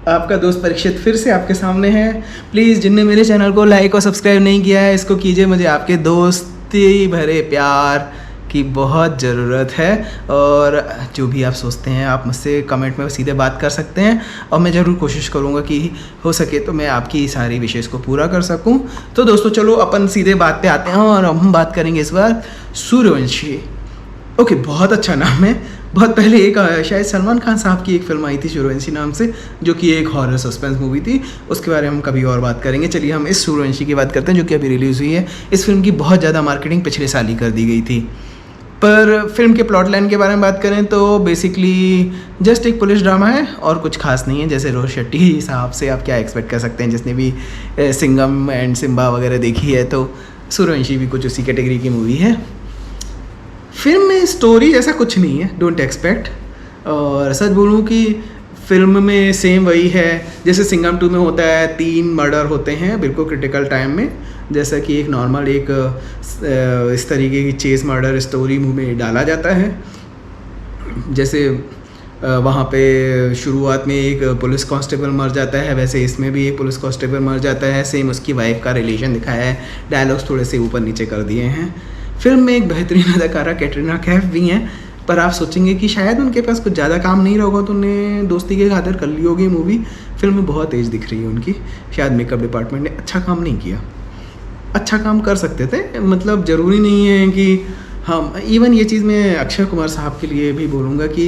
आपका दोस्त परीक्षित फिर से आपके सामने है। प्लीज़ जिनने मेरे चैनल को लाइक और सब्सक्राइब नहीं किया है इसको कीजिए, मुझे आपके दोस्ती भरे प्यार की बहुत ज़रूरत है। और जो भी आप सोचते हैं आप मुझसे कमेंट में सीधे बात कर सकते हैं और मैं ज़रूर कोशिश करूँगा कि हो सके तो मैं आपकी सारी विशेष को पूरा कर सकूँ। तो दोस्तों चलो अपन सीधे बात पे आते हैं और हम बात करेंगे इस बार सूर्यवंशी। ओके, बहुत अच्छा नाम है। बहुत पहले एक शायद सलमान खान साहब की एक फिल्म आई थी सूर्यवंशी नाम से, जो कि एक हॉरर सस्पेंस मूवी थी। उसके बारे में हम कभी और बात करेंगे। चलिए हम इस सूर्यवंशी की बात करते हैं जो कि अभी रिलीज़ हुई है। इस फिल्म की बहुत ज़्यादा मार्केटिंग पिछले साल ही कर दी गई थी। पर फिल्म के प्लॉट लाइन के बारे में बात करें तो बेसिकली जस्ट एक पुलिस ड्रामा है और कुछ खास नहीं है। जैसे रोहित शेट्टी साहब से आप क्या एक्सपेक्ट कर सकते हैं, जिसने भी सिंघम एंड सिम्बा वगैरह देखी है, तो सूर्यवंशी भी कुछ उसी कैटेगरी की मूवी है। फिल्म में स्टोरी जैसा कुछ नहीं है, डोंट एक्सपेक्ट। और सच बोलूँ कि फिल्म में सेम वही है जैसे सिंघम 2 में होता है। 3 मर्डर होते हैं बिल्कुल क्रिटिकल टाइम में, जैसा कि एक नॉर्मल एक इस तरीके की चेस मर्डर स्टोरी मुँह में डाला जाता है। जैसे वहाँ पे शुरुआत में एक पुलिस कांस्टेबल मर जाता है, वैसे इसमें भी एक पुलिस कांस्टेबल मर जाता है। सेम उसकी वाइफ का रिलेशन दिखाया है, डायलॉग्स थोड़े से ऊपर नीचे कर दिए हैं। फिल्म में एक बेहतरीन अदाकारा कैटरीना कैफ भी हैं, पर आप सोचेंगे कि शायद उनके पास कुछ ज़्यादा काम नहीं रहा होगा तो उन्हें दोस्ती के खातिर कर ली होगी मूवी। फिल्म में बहुत एज दिख रही है उनकी। शायद मेकअप डिपार्टमेंट ने अच्छा काम नहीं किया। अच्छा काम कर सकते थे, मतलब ज़रूरी नहीं है कि हम इवन ये चीज़ मैं अक्षय कुमार साहब के लिए भी बोलूँगा कि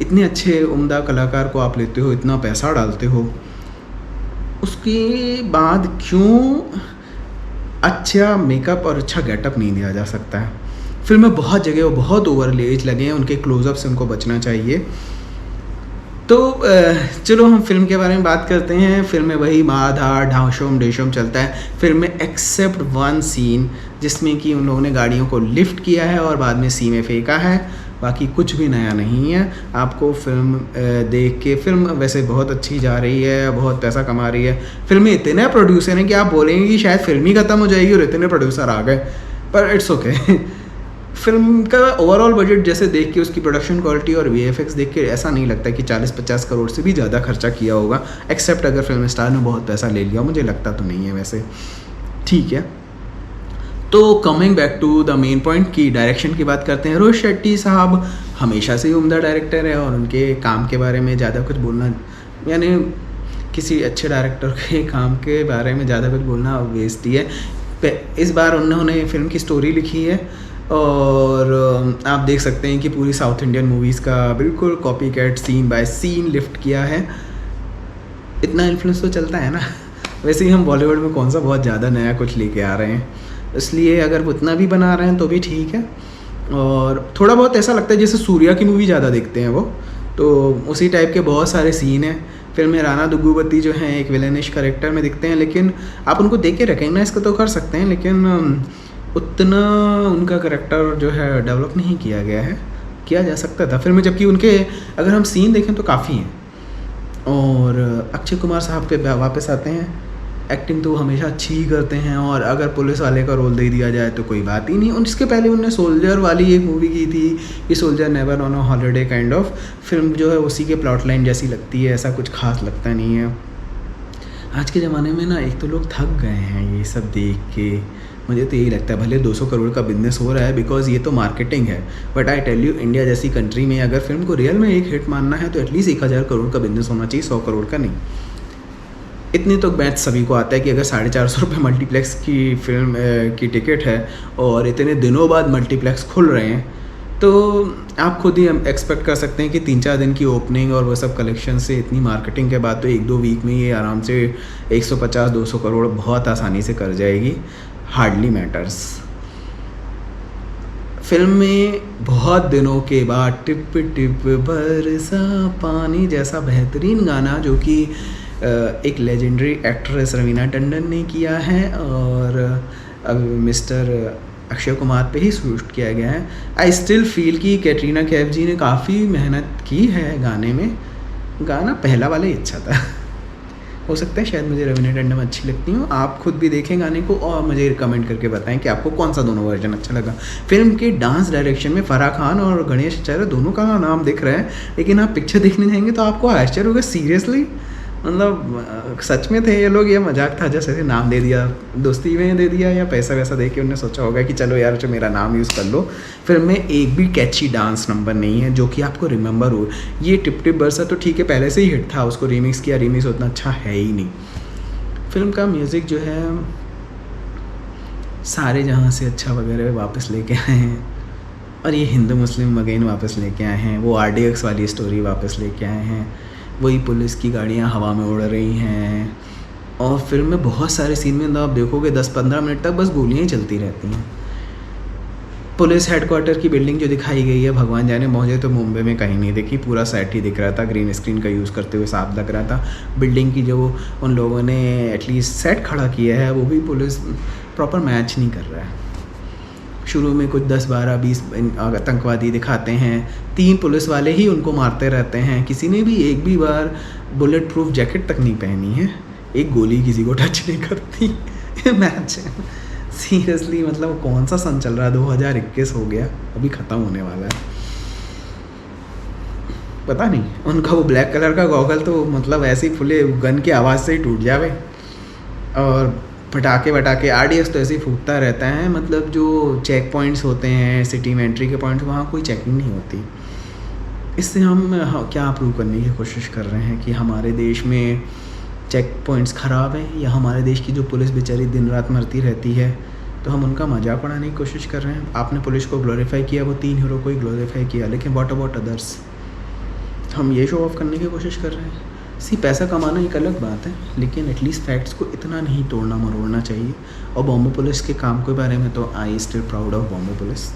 इतने अच्छे उम्दा कलाकार को आप लेते हो, इतना पैसा डालते हो, उसके बाद क्यों अच्छा मेकअप और अच्छा गेटअप नहीं दिया जा सकता है। फिल्म में बहुत जगह वो बहुत ओवर एज लगे हैं, उनके क्लोजअप से उनको बचना चाहिए। तो चलो हम फिल्म के बारे में बात करते हैं। फिल्म में वही मारधाड़ ढांशोम डेशोम चलता है फिल्म में, एक्सेप्ट वन सीन जिसमें कि उन लोगों ने गाड़ियों को लिफ्ट किया है और बाद में सी में फेंका है। बाकी कुछ भी नया नहीं है। आपको फिल्म देख के, फिल्म वैसे बहुत अच्छी जा रही है, बहुत पैसा कमा रही है। फिल्म में इतने प्रोड्यूसर हैं कि आप बोलेंगे कि शायद फिल्म ही ख़त्म हो जाएगी और इतने प्रोड्यूसर आ गए, पर इट्स ओके। फिल्म का ओवरऑल बजट जैसे देख के, उसकी प्रोडक्शन क्वालिटी और वीएफएक्स देख के ऐसा नहीं लगता कि 40-50 करोड़ से भी ज़्यादा खर्चा किया होगा, एक्सेप्ट अगर फिल्म स्टार ने बहुत पैसा ले लिया। मुझे लगता तो नहीं है वैसे, ठीक है। तो coming back to the main point की डायरेक्शन की बात करते हैं। रोहित शेट्टी साहब हमेशा से ही उम्दा डायरेक्टर है और उनके काम के बारे में ज़्यादा कुछ बोलना, यानी किसी अच्छे डायरेक्टर के काम के बारे में ज़्यादा कुछ बोलना वेस्ट ही है। इस बार उन्होंने फिल्म की स्टोरी लिखी है और आप देख सकते हैं कि पूरी साउथ इंडियन मूवीज़ का बिल्कुल copy cat scene by scene lift किया है। इतना इन्फ्लुएंस तो चलता है ना। वैसे ही हम बॉलीवुड में कौन सा बहुत ज़्यादा नया कुछ लेके आ रहे हैं, इसलिए अगर वो इतना भी बना रहे हैं तो भी ठीक है। और थोड़ा बहुत ऐसा लगता है जैसे सूर्या की मूवी ज़्यादा देखते हैं वो, तो उसी टाइप के बहुत सारे सीन हैं फिल्म में। राणा दुग्गुबत्ती जो हैं एक विलेनिश करेक्टर में दिखते हैं, लेकिन आप उनको देख के रिकग्नाइज तो कर सकते हैं, लेकिन उतना उनका करेक्टर जो है डेवलप नहीं किया गया है, किया जा सकता था फिल्म में। जबकि उनके अगर हम सीन देखें तो काफ़ी हैं। और अक्षय कुमार साहब पे वापस आते हैं। एक्टिंग तो हमेशा अच्छी ही करते हैं और अगर पुलिस वाले का रोल दे दिया जाए तो कोई बात ही नहीं। और इसके पहले उन्होंने सोल्जर वाली एक मूवी की थी कि soldier never on a holiday kind of film, जो है उसी के प्लॉट लाइन जैसी लगती है, ऐसा कुछ खास लगता नहीं है। आज के ज़माने में ना एक तो लोग थक गए हैं ये सब देख के। मुझे तो यही लगता है भले 200 करोड़ का बिजनेस हो रहा है बिकॉज ये तो मार्केटिंग है, but I tell you India जैसी कंट्री में अगर फिल्म को रियल में एक हिट मानना है तो एटलीस्ट 1000 करोड़ का बिजनेस होना चाहिए, 100 करोड़ का नहीं। इतनी तो मैथ सभी को आता है कि अगर 450 रुपये मल्टीप्लेक्स की फिल्म की टिकट है और इतने दिनों बाद मल्टीप्लेक्स खुल रहे हैं, तो आप खुद ही एक्सपेक्ट कर सकते हैं कि 3-4 दिन की ओपनिंग और वो सब कलेक्शन से इतनी मार्केटिंग के बाद तो 1-2 वीक में ये आराम से 150-200 करोड़ बहुत आसानी से कर जाएगी। Hardly matters. फिल्म में बहुत दिनों के बाद टिप टिप बरसा पानी जैसा बेहतरीन गाना, जो कि एक लेजेंडरी एक्ट्रेस रवीना टंडन ने किया है और अब मिस्टर अक्षय कुमार पे ही शूट किया गया है। आई स्टिल फील कि कैटरीना कैफ जी ने काफ़ी मेहनत की है गाने में। गाना पहला वाला ही अच्छा था। हो सकता है शायद मुझे रवीना टंडन अच्छी लगती हूँ। आप खुद भी देखें गाने को और मुझे कमेंट करके बताएं कि आपको कौन सा दोनों वर्जन अच्छा लगा। फिल्म के डांस डायरेक्शन में फराह खान और गणेश आचार्य दोनों का नाम दिख रहा है, लेकिन आप पिक्चर देखने जाएंगे तो आपको आश्चर्य होगा। सीरियसली मतलब सच में थे ये लोग, ये मजाक था, जैसे नाम दे दिया, दोस्ती में दे दिया या पैसा वैसा दे के उन्होंने सोचा होगा कि चलो यार जो मेरा नाम यूज़ कर लो। फिल्म में एक भी कैची डांस नंबर नहीं है जो कि आपको रिमेंबर हो। ये टिप टिप बरसा तो ठीक है, पहले से ही हिट था, उसको रीमिक्स किया, रीमिक्स उतना अच्छा है ही नहीं। फिल्म का म्यूज़िक जो है सारे जहाँ से अच्छा वगैरह वापस लेके आए हैं, और ये हिंदू मुस्लिम अगेन वापस लेके आए हैं, वो RDX वाली स्टोरी वापस लेके आए हैं, वही पुलिस की गाड़ियाँ हवा में उड़ रही हैं, और फिल्म में बहुत सारे सीन में आप देखोगे 10-15 मिनट तक बस गोलियाँ ही चलती रहती हैं। पुलिस हेडक्वार्टर की बिल्डिंग जो दिखाई गई है, भगवान जाने मुझे तो मुंबई में कहीं नहीं दिखी, पूरा सेट ही दिख रहा था, ग्रीन स्क्रीन का यूज़ करते हुए साफ लग रहा था। बिल्डिंग की जो उन लोगों ने एटलीस्ट सेट खड़ा किया है वो भी पुलिस प्रॉपर मैच नहीं कर रहा है। शुरू में कुछ 10-12-20 आतंकवादी दिखाते हैं, 3 पुलिस वाले ही उनको मारते रहते हैं, किसी ने भी एक भी बार बुलेट प्रूफ जैकेट तक नहीं पहनी है, एक गोली किसी को टच नहीं करती। मैच है सीरियसली, मतलब कौन सा सन चल रहा है, 2021 हो गया, अभी ख़त्म होने वाला है। पता नहीं उनका वो ब्लैक कलर का गॉगल तो मतलब ऐसे ही खुले गन की आवाज़ से ही टूट जावे, और पटाखे वटाखे RDX तो ऐसे ही फूटता रहता है। मतलब जो चेक पॉइंट्स होते हैं सिटी में, एंट्री के पॉइंट्स, वहाँ कोई चेकिंग नहीं होती। इससे हम क्या प्रूव करने की कोशिश कर रहे हैं कि हमारे देश में चेक पॉइंट्स ख़राब हैं, या हमारे देश की जो पुलिस बेचारी दिन रात मरती रहती है तो हम उनका मजाक उड़ाने की कोशिश कर रहे हैं। आपने पुलिस को ग्लोरीफाई किया, वो 3 हीरो को ही ग्लोरीफाई किया, लेकिन व्हाट अबाउट अदर्स? हम ये शो ऑफ करने की कोशिश कर रहे हैं। पैसा कमाना एक अलग बात है, लेकिन एटलीस्ट फैक्ट्स को इतना नहीं तोड़ना मरोड़ना चाहिए। और बॉम्बे पुलिस के काम के बारे में तो I still proud of Bombay police.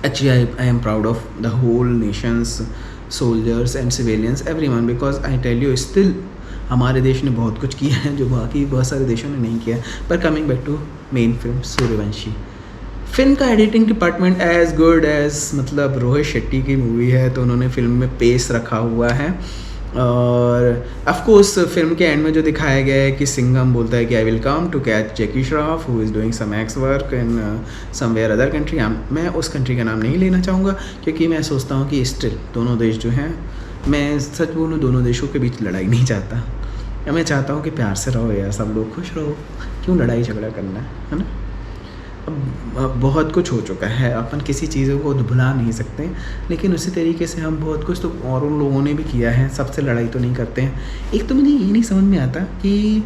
Actually I am proud of the whole nations, soldiers and civilians, everyone, because I tell you still हमारे देश ने बहुत कुछ किया है जो बाकी बहुत सारे देशों ने नहीं किया। पर coming back to main film Suryavanshi, film का editing department as good as, मतलब रोहित शेट्टी की मूवी है तो उन्होंने फिल्म में पेस रखा हुआ है। और ऑफ कोर्स फिल्म के एंड में जो दिखाया गया है कि सिंघम बोलता है कि I will come to catch Jackie Shroff who is doing some X work in somewhere other country. मैं उस कंट्री का नाम नहीं लेना चाहूँगा क्योंकि मैं सोचता हूँ कि स्टिल दोनों देश जो हैं, मैं सच बोलूँ दोनों देशों के बीच लड़ाई नहीं चाहता, या मैं चाहता हूँ कि प्यार से रहो यार, सब लोग खुश रहो, क्यों लड़ाई झगड़ा करना है ना। अब बहुत कुछ हो चुका है, अपन किसी चीज़ों को भुला नहीं सकते, लेकिन उसी तरीके से हम बहुत कुछ तो और उन लोगों ने भी किया है, सबसे लड़ाई तो नहीं करते हैं। एक तो मुझे ये नहीं समझ में आता कि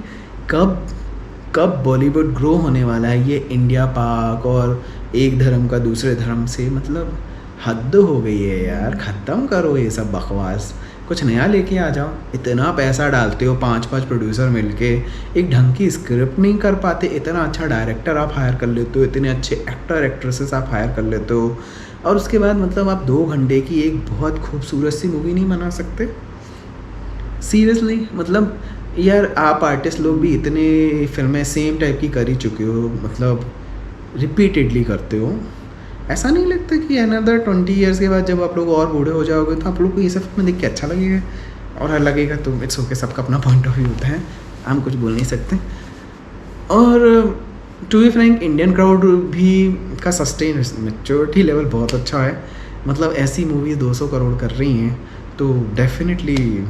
कब बॉलीवुड ग्रो होने वाला है, ये इंडिया पाक और एक धर्म का दूसरे धर्म से, मतलब हद हो गई है यार, ख़त्म करो ये सब बकवास, कुछ नया लेके आ जाओ। इतना पैसा डालते हो, 5-5 प्रोड्यूसर मिलके, एक ढंग की स्क्रिप्ट नहीं कर पाते, इतना अच्छा डायरेक्टर आप हायर कर लेते हो, इतने अच्छे एक्टर एक्ट्रेसेस आप हायर कर लेते हो, और उसके बाद मतलब आप 2 घंटे की एक बहुत खूबसूरत सी मूवी नहीं बना सकते। सीरियसली, मतलब यार आप आर्टिस्ट लोग भी इतने फिल्में सेम टाइप की कर ही चुके हो, मतलब रिपीटेडली करते हो। ऐसा नहीं लगता कि अनदर 20 ईयर्स के बाद जब आप लोग और बूढ़े हो जाओगे तो आप लोग को ये सब फिल्में देख के अच्छा लगेगा, और लगेगा तो इट्स ओके, सबका अपना पॉइंट ऑफ व्यू होता है, हम कुछ बोल नहीं सकते। और to be frank, Indian crowd भी का सस्टेन मैच्योरिटी लेवल बहुत अच्छा है, मतलब ऐसी मूवीज़ 200 करोड़ कर रही हैं तो डेफिनेटली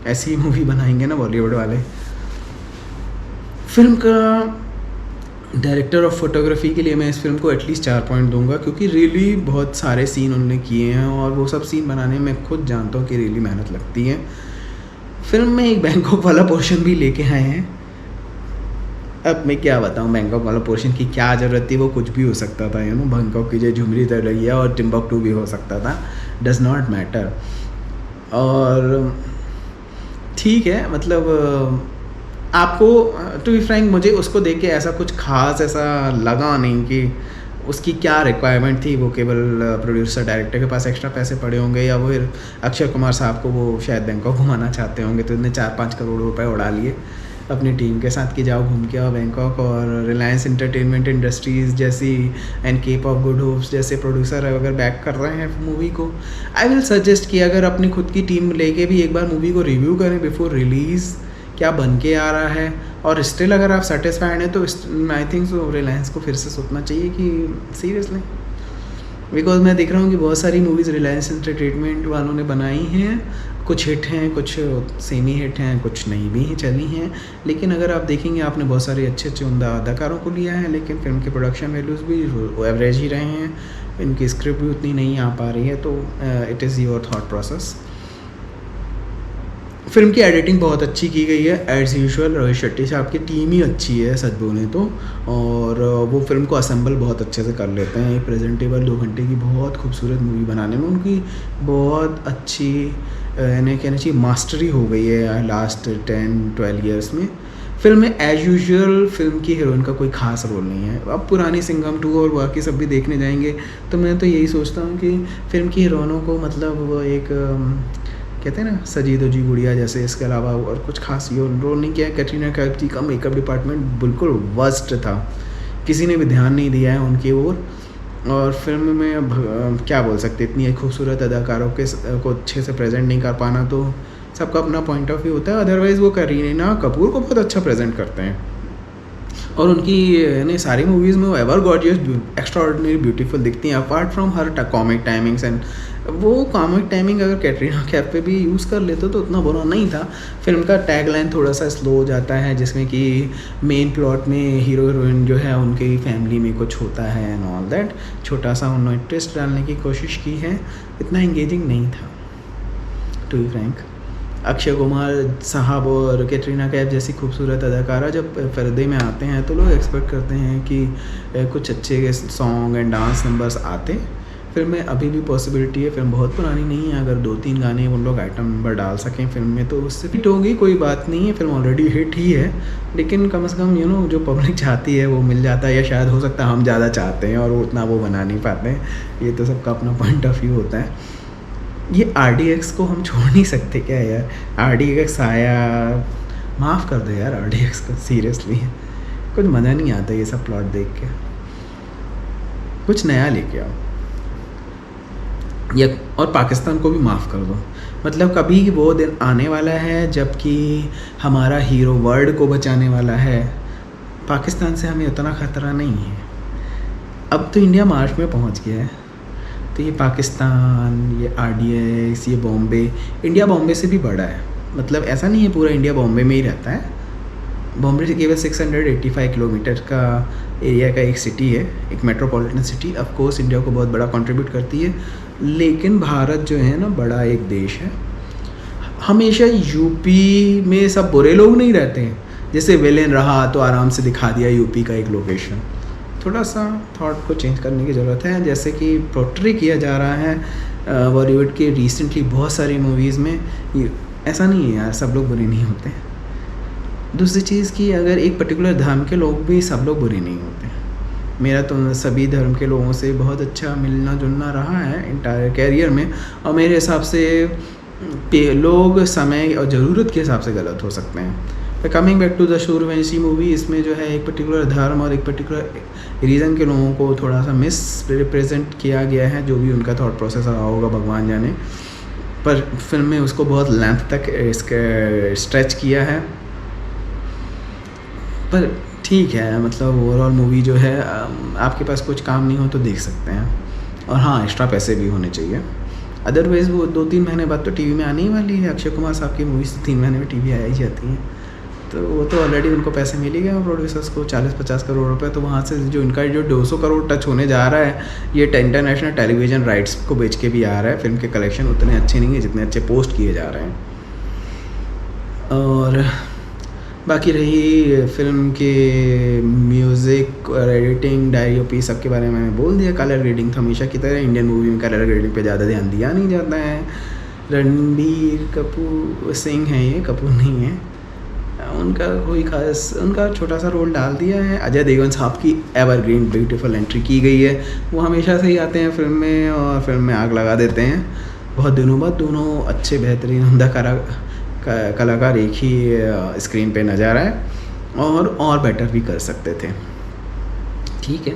ऐसी मूवी बनाएंगे ना बॉलीवुड वाले। फिल्म का डायरेक्टर ऑफ फोटोग्राफी के लिए मैं इस फिल्म को एटलीस्ट 4 पॉइंट दूंगा, क्योंकि रियली बहुत सारे सीन उन्होंने किए हैं और वो सब सीन बनाने में खुद जानता हूँ कि रियली मेहनत लगती है। फिल्म में एक बैंकॉक वाला पोर्शन भी लेके आए हैं। अब मैं क्या बताऊँ, बैंकॉक वाला पोर्शन की क्या ज़रूरत थी, वो कुछ भी हो सकता था, बैंकॉक की जो झुमरी तलैया और टिम्बकटू भी हो सकता था, डज नॉट मैटर। और ठीक है, मतलब आपको टू बी फ्रैंक मुझे उसको देख के ऐसा कुछ खास ऐसा लगा नहीं कि उसकी क्या रिक्वायरमेंट थी। वो केवल प्रोड्यूसर डायरेक्टर के पास एक्स्ट्रा पैसे पड़े होंगे, या वो फिर अक्षय कुमार साहब को वो शायद बैंकॉक घुमाना चाहते होंगे, तो इतने 4-5 करोड़ रुपए उड़ा लिए अपनी टीम के साथ कि जाओ घूम के आओ बैंकॉक। और रिलायंस एंटरटेनमेंट इंडस्ट्रीज़ जैसी एंड केप ऑफ गुड होप्स जैसे प्रोड्यूसर अगर बैक कर रहे हैं मूवी को, आई विल सजेस्ट कि अगर अपनी खुद की टीम लेके भी एक बार मूवी को रिव्यू करें बिफोर रिलीज़, क्या बन के आ रहा है, और स्टिल अगर आप सेटिस्फाइड हैं तो आई थिंक सो रिलायंस को फिर से सोचना चाहिए कि सीरियसली बिकॉज मैं देख रहा हूँ कि बहुत सारी मूवीज़ रिलायंस एंटरटेनमेंट वालों ने बनाई हैं, कुछ हिट हैं, कुछ सेमी हिट हैं, कुछ नहीं भी चली हैं। लेकिन अगर आप देखेंगे, आपने बहुत सारे अच्छे अच्छे उम्दा अदाकारों को लिया है, लेकिन फिल्म के प्रोडक्शन वैल्यूज़ भी एवरेज ही रहे हैं, इनकी स्क्रिप्ट भी उतनी नहीं आ पा रही है। तो it is your thought process. Film की एडिटिंग बहुत अच्छी की गई है एज़ यूजुअल। रोहित शेट्टी साहब की टीम ही अच्छी है सच बोलें तो, और वो फिल्म को असेंबल बहुत अच्छे से कर लेते हैं। एक प्रेजेंटेबल 2 घंटे की बहुत खूबसूरत मूवी बनाने में उनकी बहुत अच्छी यानी कहना चाहिए मास्टरी हो गई है लास्ट 10-12 ईयर्स में। फिल्म में एज़ यूजुअल फिल्म की हीरोइन का कोई ख़ास रोल नहीं है। अब पुरानी सिंघम 2 और बाकी सब भी देखने जाएंगे तो मैं तो यही सोचता हूँ कि फिल्म की हीरोइनों को मतलब वो एक कहते हैं ना सजी धजी गुड़िया जैसे, इसके अलावा और कुछ खास ये रोल नहीं किया है। कैटरीना कैफ जी का मेकअप डिपार्टमेंट बिल्कुल वर्स्ट था, किसी ने भी ध्यान नहीं दिया है उनकी ओर। और फिल्म में अब क्या बोल सकते, इतनी खूबसूरत अदाकारों के को अच्छे से प्रेजेंट नहीं कर पाना तो सबका अपना पॉइंट ऑफ व्यू होता है। अदरवाइज़ वो करीना कपूर को बहुत अच्छा प्रेजेंट करते हैं, और उनकी यानी सारी मूवीज़ में वो एवर गॉर्जियस एक्स्ट्राऑर्डिनरी ब्यूटीफुल दिखती हैं apart from her comic timings. And वो कॉमिक टाइमिंग अगर कैटरीना कैफ पे भी यूज़ कर लेते तो उतना बुरा नहीं था। फिल्म का टैग लाइन थोड़ा सा स्लो हो जाता है, जिसमें कि मेन प्लॉट में हीरो हीरोइन जो है उनके फैमिली में कुछ होता है एंड ऑल दैट, छोटा सा उन्होंने ट्विस्ट डालने की कोशिश की है, इतना एंगेजिंग नहीं था to be frank. Akshay Kumar साहब और कैटरीना कैफ जैसी खूबसूरत अदाकारा जब पर्दे में आते हैं तो लोग एक्सपेक्ट करते हैं कि कुछ अच्छे सॉन्ग एंड डांस नंबर्स आते। फिल्म में अभी भी पॉसिबिलिटी है, फिल्म बहुत पुरानी नहीं है, अगर 2-3 गाने उन लोग आइटम नंबर डाल सकें फिल्म में तो उससे हिट होगी, कोई बात नहीं है। फिल्म ऑलरेडी हिट ही है, लेकिन कम से कम जो पब्लिक चाहती है वो मिल जाता है, या शायद हो सकता है हम ज़्यादा चाहते हैं और वो उतना वो बना नहीं पाते हैं। ये तो सबका अपना पॉइंट ऑफ व्यू होता है। ये RDX को हम छोड़ नहीं सकते क्या यार? RDX आया, माफ़ कर दो यार RDX को, सीरियसली कुछ मज़ा नहीं आता ये सब प्लॉट देख के, कुछ नया लेके आओ। या और पाकिस्तान को भी माफ़ कर दो, मतलब कभी वो दिन आने वाला है जबकि हमारा हीरो वर्ल्ड को बचाने वाला है। पाकिस्तान से हमें उतना ख़तरा नहीं है। अब तो इंडिया मार्च में पहुंच गया है, तो ये पाकिस्तान, ये RDX, ये बॉम्बे, इंडिया बॉम्बे से भी बड़ा है। मतलब ऐसा नहीं है पूरा इंडिया बॉम्बे में ही रहता है, बॉम्बे से केवल 685 किलोमीटर का एरिया का एक सिटी है, एक metropolitan city. Of course India को बहुत बड़ा कंट्रीब्यूट करती है, लेकिन भारत जो है ना बड़ा एक देश है। हमेशा यूपी में सब बुरे लोग नहीं रहते हैं, जैसे विलेन रहा तो आराम से दिखा दिया यूपी का एक लोकेशन। थोड़ा सा थॉट को चेंज करने की ज़रूरत है, जैसे कि पोर्ट्रे किया जा रहा है बॉलीवुड के रिसेंटली बहुत सारी मूवीज़ में। ऐसा नहीं है यार, सब लोग बुरे नहीं होते। दूसरी चीज़ कि अगर एक पर्टिकुलर धर्म के लोग भी सब लोग बुरे नहीं होते। मेरा तो सभी धर्म के लोगों से बहुत अच्छा मिलना जुलना रहा है इंटायर कैरियर में, और मेरे हिसाब से लोग समय और ज़रूरत के हिसाब से गलत हो सकते हैं। Coming back to the Sooryavanshi movie, इसमें जो है एक पर्टिकुलर धर्म और एक पर्टिकुलर रीज़न के लोगों को थोड़ा सा मिस रिप्रेजेंट किया गया है, जो भी उनका थॉट प्रोसेस रहा होगा भगवान जाने। पर फिल्म में उसको बहुत लेंथ तक इसके स्ट्रेच किया है, पर ठीक है। मतलब ओवरऑल मूवी जो है आपके पास कुछ काम नहीं हो तो देख सकते हैं, और हाँ एक्स्ट्रा पैसे भी होने चाहिए। अदरवाइज़ वो 2-3 महीने बाद तो टीवी में आने ही वाली है। अक्षय कुमार साहब की मूवीज़ तो 3 महीने में टीवी आ ही जाती हैं, तो वो तो ऑलरेडी उनको पैसे मिल ही गए प्रोड्यूसर्स को 40-50 करोड़ रुपए। तो वहाँ से जो इनका जो 200 करोड़ टच होने जा रहा है, ये इंटरनेशनल टेलीविज़न राइट्स को बेच के भी आ रहा है। फिल्म के कलेक्शन उतने अच्छे नहीं है जितने अच्छे पोस्ट किए जा रहे हैं। और बाकी रही फिल्म के म्यूज़िक और एडिटिंग, डायरी सब के बारे में मैंने बोल दिया। कलर ग्रेडिंग हमेशा की तरह इंडियन मूवी में कलर ग्रेडिंग पे ज़्यादा ध्यान दिया नहीं जाता है। रणबीर कपूर सिंह है, ये कपूर नहीं है, उनका कोई खास, उनका छोटा सा रोल डाल दिया है। अजय देवगन साहब की एवरग्रीन ब्यूटीफुल एंट्री की गई है, वो हमेशा से ही आते हैं फिल्म में और फिल्म में आग लगा देते हैं। बहुत दिनों बाद दोनों अच्छे बेहतरीन उम्दा कलाकार एक ही स्क्रीन पे नज़र आए, और बेटर भी कर सकते थे। ठीक है,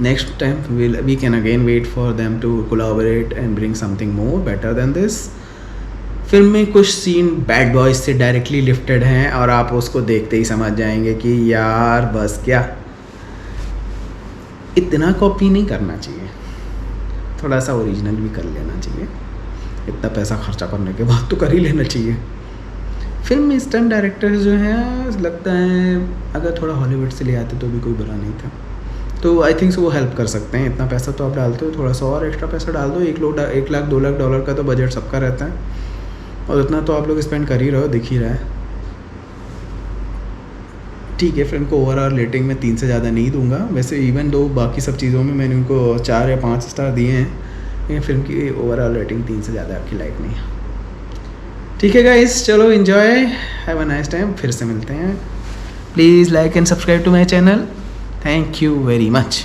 next time we can again wait for them to collaborate and bring something more better than this. Film में कुछ सीन बैड बॉयज से डायरेक्टली लिफ्टेड हैं, और आप उसको देखते ही समझ जाएंगे कि यार बस क्या, इतना कॉपी नहीं करना चाहिए। थोड़ा सा ओरिजिनल भी कर लेना चाहिए, इतना पैसा खर्चा करने के बाद तो कर ही लेना चाहिए। फिल्म में स्टंट डायरेक्टर जो हैं लगता है अगर थोड़ा हॉलीवुड से ले आते तो भी कोई बुरा नहीं था, तो आई थिंक वो हेल्प कर सकते हैं। इतना पैसा तो आप डालते हो, थोड़ा सा और एक्स्ट्रा पैसा डाल दो। 1 लाख 2 लाख डॉलर का तो बजट सबका रहता है, और इतना तो आप लोग स्पेंड कर ही रहे हो, दिख ही रहा है। ठीक है, फिल्म को ओवरऑल रेटिंग में 3 से ज़्यादा नहीं दूंगा। वैसे इवन दो बाकी सब चीज़ों में मैंने उनको 4 या 5 स्टार दिए हैं, लेकिन फिल्म की ओवरऑल रेटिंग 3 से ज़्यादा आपकी लाइक नहीं है। ठीक है गाइस, चलो enjoy, have a nice time, फिर से मिलते हैं। Please like and subscribe to my channel. Thank you very much.